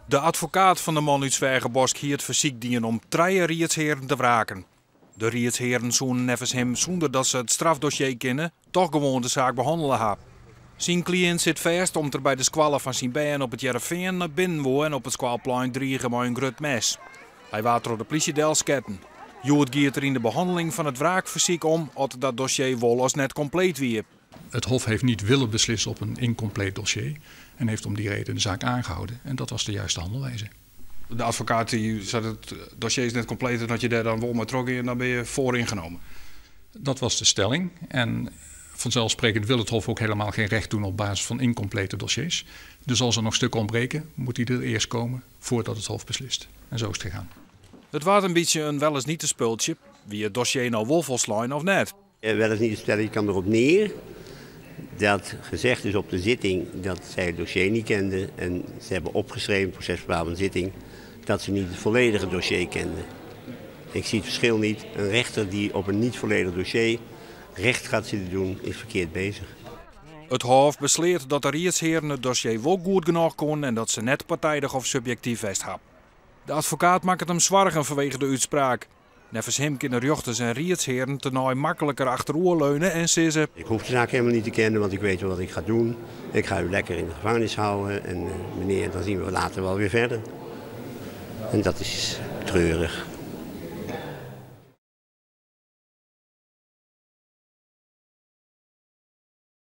De advocaat van de man uit Zwijgenbosk hier het verziek dienen om 3 rietsheren te wraken. De rietsheren zoenen nevens hem zonder dat ze het strafdossier kennen, toch gewoon de zaak behandelen hebben. Zijn cliënt zit vast omdat er bij de squallen van zijn been op het Jereveen naar binnen wil en op het squalplein driegen met een groot mes. Hij waart door de politie sketten. Jood gaat er in de behandeling van het wraakverziek om dat dat dossier wel als net compleet wie. Het Hof heeft niet willen beslissen op een incompleet dossier en heeft om die reden de zaak aangehouden. En dat was de juiste handelwijze. De advocaat die zegt het dossier is net compleet en dat je daar dan wel mee trok en dan ben je voor ingenomen. Dat was de stelling. En vanzelfsprekend wil het Hof ook helemaal geen recht doen op basis van incomplete dossiers. Dus als er nog stukken ontbreken, moet die er eerst komen voordat het Hof beslist. En zo is het gegaan. Het was een beetje een wel eens niet te speeltje. Wie het dossier nou wel volslaan of net. Wel eens niet te stellen, je kan erop neer dat gezegd is op de zitting dat zij het dossier niet kenden. En ze hebben opgeschreven, procesverbale zitting, dat ze niet het volledige dossier kenden. Ik zie het verschil niet. Een rechter die op een niet volledig dossier recht gaat zitten doen, is verkeerd bezig. Het Hof besleert dat de rietsheren het dossier wel goed genoeg kon en dat ze net partijdig of subjectief vasthappen. De advocaat maakt het hem zwargen vanwege de uitspraak. Nevens hem kunnen rechters en rietsheren tenai makkelijker achteroor leunen en zeggen: Ik hoef de zaak helemaal niet te kennen, want ik weet wel wat ik ga doen. Ik ga u lekker in de gevangenis houden en meneer, dan zien we later wel weer verder. En dat is treurig.